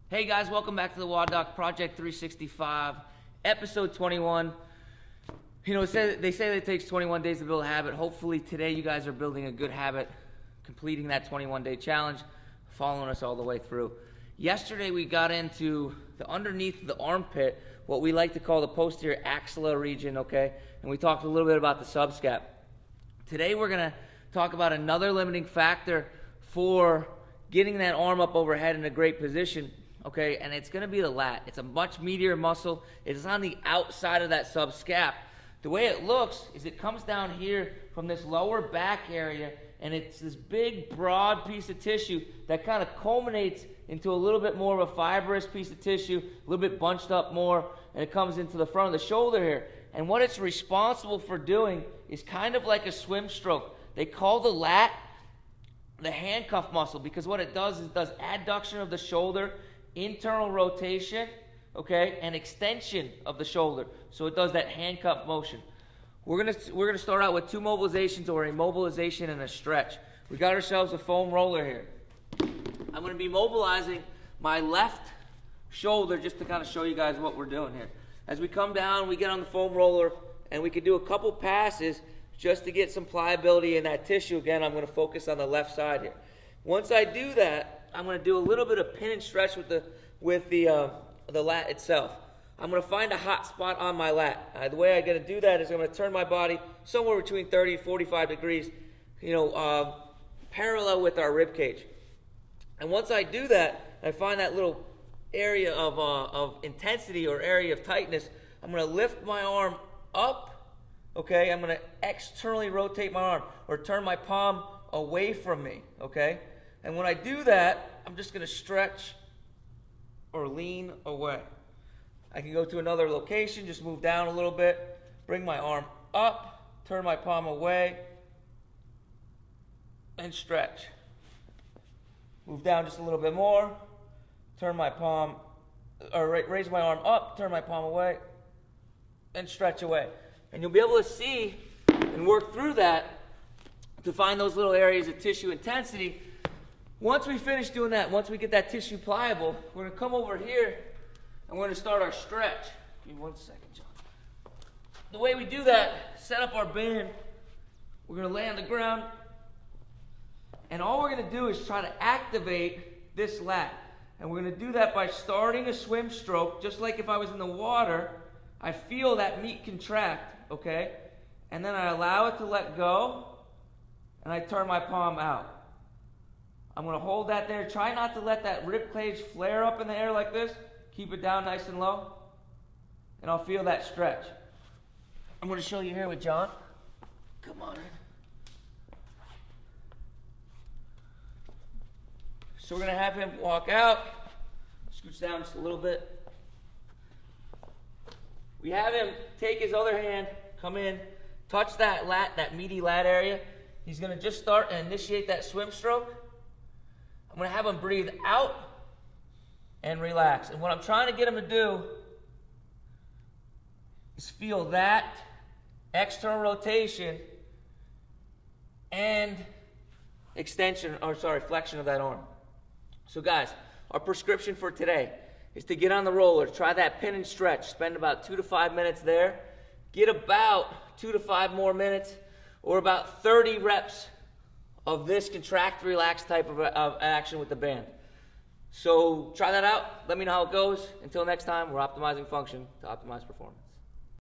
Hey guys, welcome back to the WODdoc Project365, episode 21. You know, they say that it takes 21 days to build a habit. Hopefully today you guys are building a good habit, completing that 21-day challenge, following us all the way through. Yesterday we got into the underneath the armpit, what we like to call the posterior axilla region, okay? And we talked a little bit about the subscap. Today we're gonna talk about another limiting factor for getting that arm up overhead in a great position. Okay, and it's going to be the lat. It's a much meatier muscle. It's on the outside of that subscap. The way it looks is it comes down here from this lower back area, and it's this big, broad piece of tissue that kind of culminates into a little bit more of a fibrous piece of tissue, a little bit bunched up more, and it comes into the front of the shoulder here. And what it's responsible for doing is kind of like a swim stroke. They call the lat the handcuff muscle because what it does is it does adduction of the shoulder, internal rotation, okay, and extension of the shoulder. So it does that handcuff motion. We're gonna start out with two mobilizations, or a mobilization and a stretch. We got ourselves a foam roller here. I'm gonna be mobilizing my left shoulder just to kind of show you guys what we're doing here. As we come down, we get on the foam roller, and we can do a couple passes just to get some pliability in that tissue. Again, I'm gonna focus on the left side here. Once I do that, I'm going to do a little bit of pin and stretch with the lat itself. I'm going to find a hot spot on my lat. The way I'm going to do that is I'm going to turn my body somewhere between 30 and 45 degrees, parallel with our rib cage. And once I do that, I find that little area of intensity or area of tightness. I'm going to lift my arm up. Okay, I'm going to externally rotate my arm or turn my palm away from me. Okay. And when I do that, I'm just going to stretch or lean away. I can go to another location, just move down a little bit, bring my arm up, turn my palm away, and stretch. Move down just a little bit more, turn my palm, or raise my arm up, turn my palm away, and stretch away. And you'll be able to see and work through that to find those little areas of tissue intensity. Once we finish doing that, once we get that tissue pliable, we're going to come over here and we're going to start our stretch. Give me 1 second, John. The way we do that, set up our band, we're going to lay on the ground, and all we're going to do is try to activate this lat. And we're going to do that by starting a swim stroke, just like if I was in the water. I feel that meat contract, okay? And then I allow it to let go, and I turn my palm out. I'm going to hold that there. Try not to let that rib cage flare up in the air like this. Keep it down nice and low. And I'll feel that stretch. I'm going to show you here with John. Come on in. So we're going to have him walk out. Scooch down just a little bit. We have him take his other hand, come in, touch that lat, that meaty lat area. He's going to just start and initiate that swim stroke. I'm going to have him breathe out and relax. And what I'm trying to get him to do is feel that external rotation and flexion of that arm. So guys, our prescription for today is to get on the roller, try that pin and stretch, spend about 2 to 5 minutes there, get about 2 to 5 more minutes, or about 30 reps of this contract, relax type of action with the band. So try that out. Let me know how it goes. Until next time, we're optimizing function to optimize performance.